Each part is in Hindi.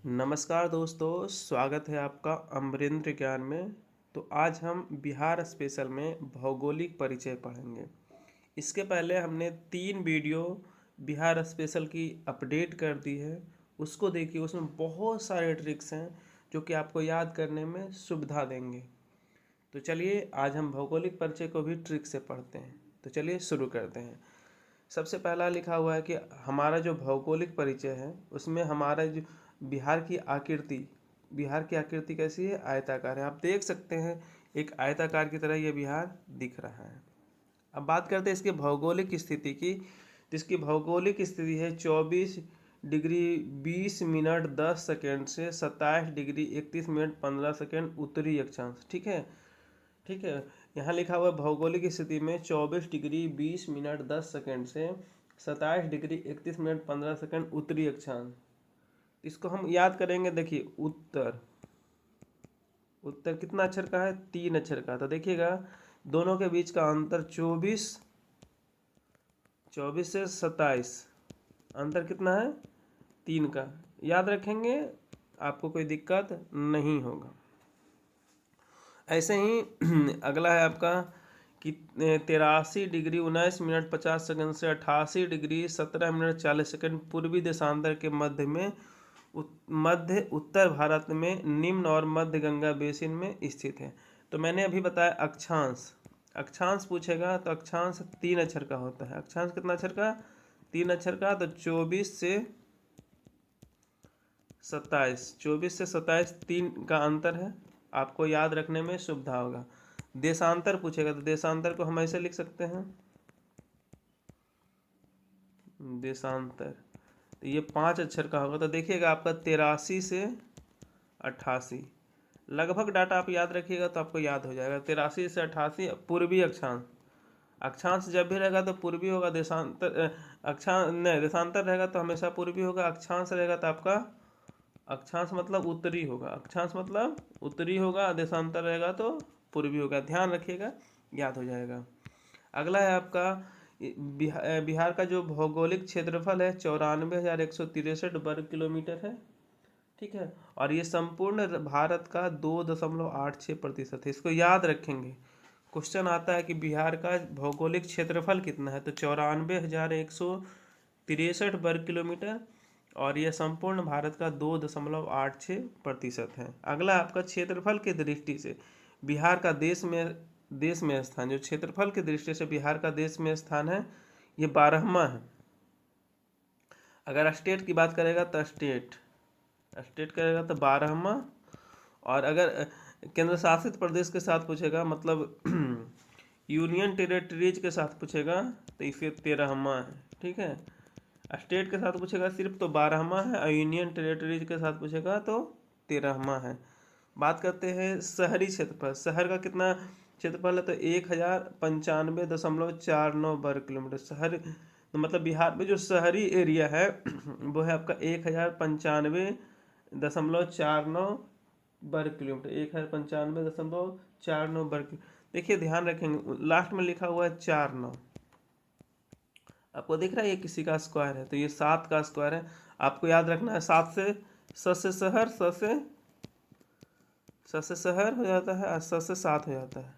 नमस्कार दोस्तों, स्वागत है आपका अमरेंद्र ज्ञान में। तो आज हम बिहार स्पेशल में भौगोलिक परिचय पढ़ेंगे। इसके पहले हमने 3 वीडियो बिहार स्पेशल की अपडेट कर दी है, उसको देखिए। उसमें बहुत सारे ट्रिक्स हैं जो कि आपको याद करने में सुविधा देंगे। तो चलिए आज हम भौगोलिक परिचय को भी ट्रिक से पढ़ते हैं। तो चलिए शुरू करते हैं। सबसे पहला लिखा हुआ है कि हमारा जो भौगोलिक परिचय है उसमें हमारा जो बिहार की आकृति कैसी है? आयताकार है। आप देख सकते हैं एक आयताकार की तरह ये बिहार दिख रहा है। अब बात करते हैं इसकी भौगोलिक स्थिति की। जिसकी भौगोलिक स्थिति है 24 डिग्री 20 मिनट 10 सेकेंड से 27 डिग्री 31 मिनट 15 सेकेंड उत्तरी अक्षांश। ठीक है, ठीक है। यहाँ लिखा हुआ है भौगोलिक स्थिति में 24 डिग्री 20 मिनट 10 सेकेंड से 27 डिग्री 31 मिनट 15 सेकेंड उत्तरी अक्षांश। इसको हम याद करेंगे। देखिए उत्तर, उत्तर कितना अक्षर का है? 3 अक्षर का। तो देखिएगा दोनों के बीच का अंतर 24 से 27, अंतर कितना है? 3 का। याद रखेंगे, आपको कोई दिक्कत नहीं होगा। ऐसे ही अगला है आपका कि 83 डिग्री 19 मिनट 50 सेकंड से 88 डिग्री 17 मिनट 40 सेकंड पूर्वी देशांतर के मध्य में मध्य उत्तर भारत में निम्न और मध्य गंगा बेसिन में स्थित है। तो मैंने अभी बताया अक्षांश, अक्षांश पूछेगा तो अक्षांश 3 अक्षर का होता है। अक्षांश कितना अक्षर का? 3 अक्षर का। तो 24 से 27 3 का अंतर है। आपको याद रखने में सुविधा होगा। देशांतर पूछेगा तो देशांतर को हम ऐसे लिख सकते हैं, देशांतर। तो ये 5 अक्षर का होगा। तो देखिएगा आपका 83 से 88, लगभग डाटा आप याद रखिएगा तो आपको याद हो जाएगा। 83 से 88 पूर्वी अक्षांश। अक्षांश जब भी रहेगा तो पूर्वी होगा। देशांतर नहीं, देशांतर रहेगा तो हमेशा पूर्वी होगा। अक्षांश रहेगा तो आपका अक्षांश मतलब उत्तरी होगा। अक्षांश मतलब उत्तरी होगा, देशांतर रहेगा तो पूर्वी होगा। ध्यान रखिएगा, याद हो जाएगा। अगला है आपका बिहार का जो भौगोलिक क्षेत्रफल है 94,163 वर्ग किलोमीटर है। ठीक है, और ये संपूर्ण भारत का 2.86% है। इसको याद रखेंगे। क्वेश्चन आता है कि बिहार का भौगोलिक क्षेत्रफल कितना है, तो 94,163 वर्ग किलोमीटर, और यह संपूर्ण भारत का 2.86% है। अगला आपका क्षेत्रफल की दृष्टि से बिहार का देश में स्थान, जो क्षेत्रफल की दृष्टि से बिहार का देश में स्थान है, ये 12वां है। अगर स्टेट की बात करेगा तो स्टेट करेगा तो 12वां। और अगर केंद्र शासित प्रदेश के साथ पूछेगा, मतलब यूनियन टेरिटरीज के साथ पूछेगा तो इसे 13वां है। ठीक है, स्टेट के साथ पूछेगा सिर्फ तो 12वां है, और यूनियन टेरिटरीज के साथ पूछेगा तो 13वां है। बात करते हैं शहरी क्षेत्रफल। शहर का कितना क्षेत्रफल है, तो 1095.49 वर्ग किलोमीटर। शहर तो मतलब बिहार में जो शहरी एरिया है वो है आपका 1095.49 वर्ग किलोमीटर। 1095.49 वर्ग। देखिए ध्यान रखेंगे, लास्ट में लिखा हुआ है 49। आपको दिख रहा है ये किसी का स्क्वायर है, तो ये 7 का स्क्वायर है। आपको याद रखना है 7 से शहर, से शहर हो जाता है और से 7 हो जाता है।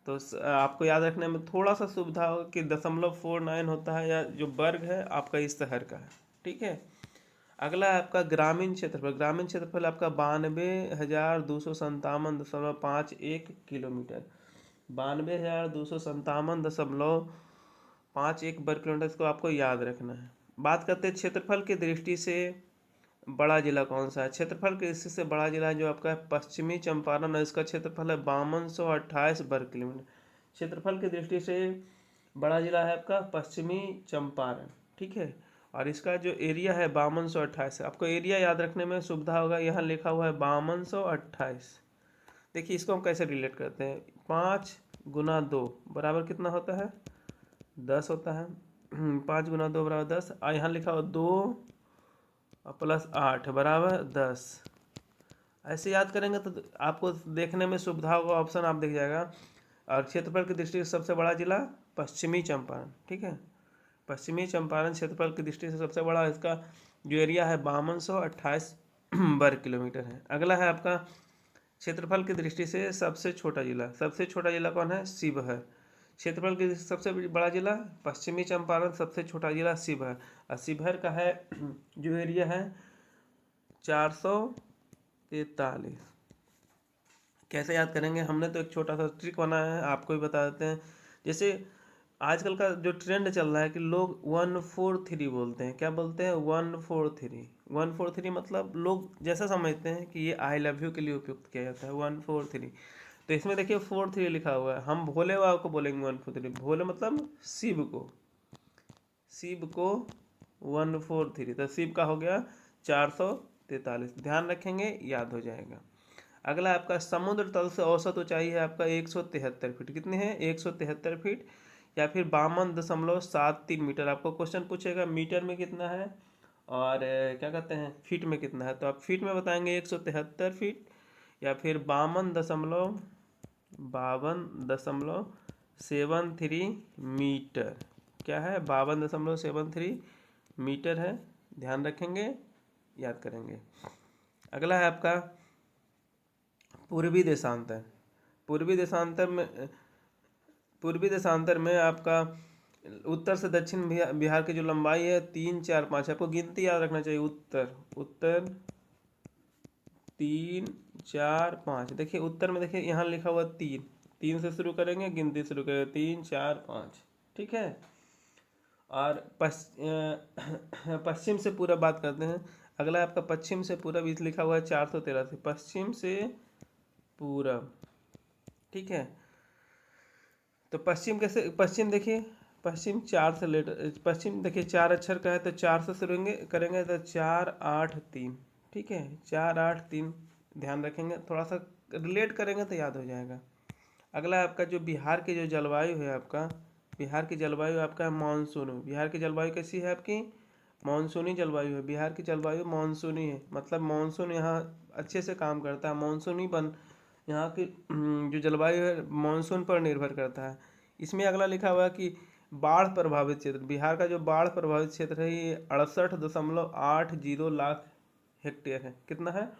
तो आपको याद रखने में थोड़ा सा सुविधा होगा कि 0.49 होता है, या जो वर्ग है आपका इस शहर का है। ठीक है, अगला है आपका ग्रामीण क्षेत्रफल। ग्रामीण क्षेत्रफल आपका 92,257.51 किलोमीटर। 92,257.51 वर्ग किलोमीटर। इसको आपको याद रखना है। बात करते हैं क्षेत्रफल की दृष्टि से बड़ा जिला कौन सा है। क्षेत्रफल की दृष्टि से बड़ा जिला है जो आपका है पश्चिमी चंपारण, और इसका क्षेत्रफल है 5228 वर्ग किलोमीटर। क्षेत्रफल की दृष्टि से बड़ा जिला है आपका पश्चिमी चंपारण। ठीक है, और इसका जो एरिया है 5228। आपको एरिया याद रखने में सुविधा होगा, यहाँ लिखा हुआ है 5228। देखिए इसको हम कैसे रिलेट करते हैं। 5 गुना 2 बराबर कितना होता है? 10 होता है। 5 गुना 2 बराबर 10, और यहाँ लिखा हुआ 2 प्लस 8 बराबर 10। ऐसे याद करेंगे तो आपको देखने में सुविधा होगा, ऑप्शन आप दिख जाएगा। और क्षेत्रफल की दृष्टि से सबसे बड़ा जिला पश्चिमी चंपारण। ठीक है, पश्चिमी चंपारण क्षेत्रफल की दृष्टि से सबसे बड़ा, इसका जो एरिया है 5228 वर्ग किलोमीटर है। अगला है आपका क्षेत्रफल की दृष्टि से सबसे छोटा जिला। सबसे छोटा जिला कौन है? शिवहर। क्षेत्रफल की दृष्टि से सबसे बड़ा जिला पश्चिमी चंपारण, सबसे छोटा जिला शिवहर। और शिवहर का है जो एरिया है 443। कैसे याद करेंगे? हमने तो एक छोटा सा ट्रिक बनाया है, आपको भी बता देते हैं। जैसे आजकल का जो ट्रेंड चल रहा है कि लोग 143 बोलते हैं। क्या बोलते हैं? 143। 143 मतलब लोग जैसा समझते हैं कि ये आई लव यू के लिए उपयुक्त किया जाता है 143। तो इसमें देखिए 43 लिखा हुआ है। हम भोले बाबा को बोलेंगे 143। भोले मतलब शिव को, शिव को 143। तो शिव का हो गया 443। ध्यान रखेंगे, याद हो जाएगा। अगला आपका समुद्र तल से औसत ऊंचाई है आपका 173 फीट। कितनी है? 173 फीट या फिर 52.73 मीटर। आपको क्वेश्चन पूछेगा मीटर में कितना है और क्या कहते हैं फीट में कितना है। तो आप फीट में बताएंगे 173 फीट या फिर 52.73 मीटर। क्या है? 52.73 मीटर है। ध्यान रखेंगे, याद करेंगे। अगला है आपका पूर्वी देशांतर। पूर्वी देशांतर में आपका उत्तर से दक्षिण बिहार की जो लंबाई है 3, 4, 5। आपको गिनती याद रखना चाहिए। उत्तर 3, 4, 5। देखिए उत्तर में देखिए यहाँ लिखा हुआ 3। 3 से शुरू करेंगे, गिनती शुरू करेंगे 3, 4, 5। ठीक है। और पश्चिम से पूरब बात करते हैं। अगला आपका पश्चिम से पूरब इस लिखा हुआ है 483। पश्चिम से पूरब। ठीक है। तो पश्चिम कैसे? पश्चिम देखिए, पश्चिम 4 से पश्चिम देखिए 4 अक्षर का है तो 4 से शुरू करेंगे तो 4, 8, 3। ठीक है, 4, 8, 3। ध्यान रखेंगे, थोड़ा सा रिलेट करेंगे तो याद हो जाएगा। अगला आपका जो बिहार की जो जलवायु है आपका, बिहार की जलवायु आपका मानसून। बिहार की जलवायु कैसी है आपकी? मानसूनी जलवायु है। बिहार की जलवायु मानसूनी है, मतलब मानसून यहाँ अच्छे से काम करता है। मानसूनी यहाँ की जो जलवायु है मानसून पर निर्भर करता है। इसमें अगला लिखा हुआ है कि बाढ़ प्रभावित क्षेत्र। बिहार का जो बाढ़ प्रभावित क्षेत्र है ये 68.80 लाख हेक्टेयर है। कितना है?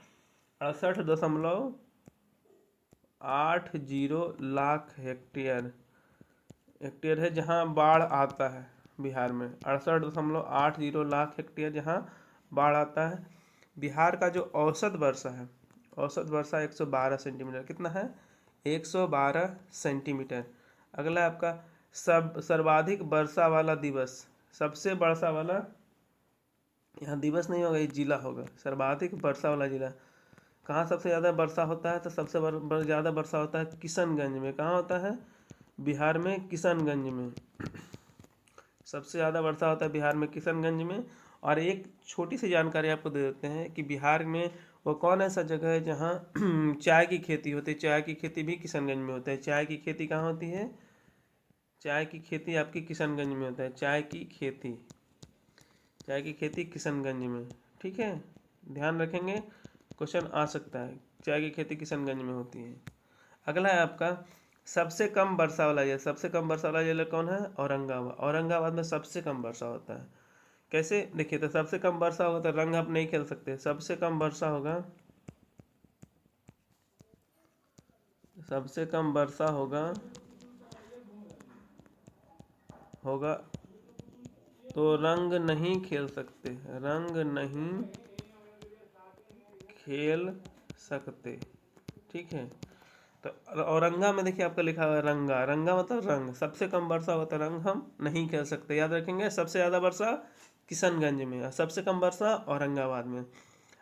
68.80 लाख हेक्टेयर है जहाँ बाढ़ आता है। बिहार में 68.80 लाख हेक्टेयर जहाँ बाढ़ आता है। बिहार का जो औसत वर्षा है, औसत वर्षा 112 सेंटीमीटर। कितना है? 112 सेंटीमीटर। अगला आपका सर्वाधिक वर्षा वाला दिवस। सबसे वर्षा वाला, यहाँ दिवस नहीं होगा, ये जिला होगा। सर्वाधिक वर्षा वाला जिला कहाँ सबसे ज़्यादा वर्षा होता है? तो सबसे ज़्यादा वर्षा होता है किशनगंज में। कहाँ होता है? बिहार में किशनगंज में। सबसे ज़्यादा वर्षा होता है बिहार में किशनगंज में। और एक छोटी सी जानकारी आपको दे देते हैं कि बिहार में वो कौन ऐसा जगह है जहाँ चाय की खेती होती है। चाय की खेती भी किशनगंज में होता है। चाय की खेती कहाँ होती है? चाय की खेती आपकी किशनगंज में होता है। चाय की खेती किशनगंज में। ठीक है, ध्यान रखेंगे, क्वेश्चन आ सकता है। चाय की खेती किशनगंज में होती है। अगला है आपका सबसे कम वर्षा वाला जिला। सबसे कम वर्षा वाला जिला कौन है? औरंगाबाद। औरंगाबाद में सबसे कम वर्षा होता है। कैसे? देखिए, तो सबसे कम वर्षा होगा तो रंग आप नहीं खेल सकते। सबसे कम वर्षा होगा तो रंग नहीं खेल सकते। रंग नहीं खेल सकते। ठीक है। तो औरंगा में देखिए आपका लिखा हुआ है रंगा। रंगा मतलब रंग। सबसे कम वर्षा होता है, रंग हम नहीं खेल सकते। याद रखेंगे, सबसे ज़्यादा वर्षा किशनगंज में और सबसे कम वर्षा औरंगाबाद में।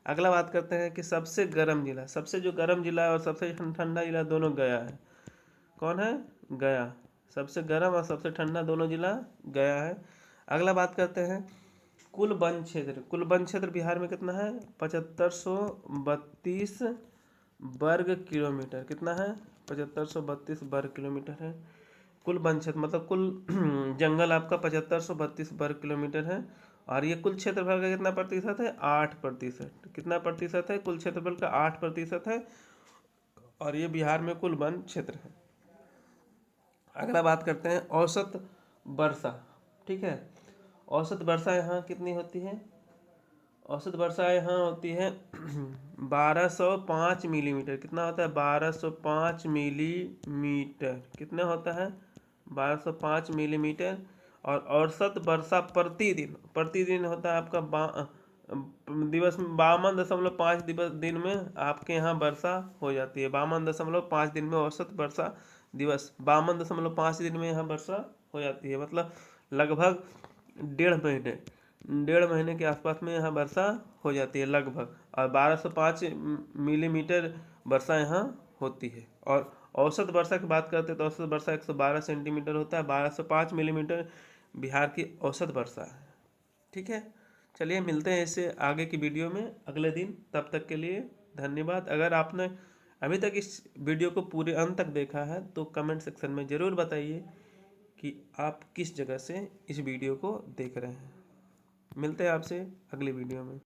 अगला बात करते हैं कि सबसे गर्म जिला। सबसे जो गर्म जिला है और सबसे ठंडा जिला दोनों गया है। कौन है? गया। सबसे गर्म और सबसे ठंडा दोनों जिला गया है। अगला बात करते हैं कुल वन क्षेत्र। कुल वन क्षेत्र बिहार में कितना है? 7532 वर्ग किलोमीटर। कितना है? 7532 वर्ग किलोमीटर है कुल वन क्षेत्र, मतलब कुल जंगल आपका 7532 वर्ग किलोमीटर है। और ये कुल क्षेत्रफल का कितना प्रतिशत है? 8%। कितना प्रतिशत है? कुल क्षेत्रफल का 8% है। और ये बिहार में कुल वन क्षेत्र है। अगला बात करते हैं औसत वर्षा। ठीक है, औसत वर्षा यहाँ कितनी होती है? औसत वर्षा यहाँ होती है 1205 मिलीमीटर। कितना होता है? 1205 मिलीमीटर। कितना होता है? 1205 मिलीमीटर। और औसत वर्षा प्रतिदिन, प्रतिदिन होता है आपका दिवस में 52.5 दिवस दिन में आपके यहाँ वर्षा हो जाती है। 52.5 दिन में औसत वर्षा दिवस, 52.5 दिन में यहाँ वर्षा हो जाती है। मतलब लगभग 1.5 महीने, 1.5 महीने के आसपास में यहाँ वर्षा हो जाती है लगभग। और 1205 मिलीमीटर वर्षा यहाँ होती है। और औसत वर्षा की बात करते हैं तो औसत वर्षा 112 सेंटीमीटर होता है। 1205 मिलीमीटर बिहार की औसत वर्षा है। ठीक है, चलिए मिलते हैं इससे आगे की वीडियो में अगले दिन। तब तक के लिए धन्यवाद। अगर आपने अभी तक इस वीडियो को पूरे अंत तक देखा है तो कमेंट सेक्शन में ज़रूर बताइए कि आप किस जगह से इस वीडियो को देख रहे हैं। मिलते हैं आपसे अगली वीडियो में।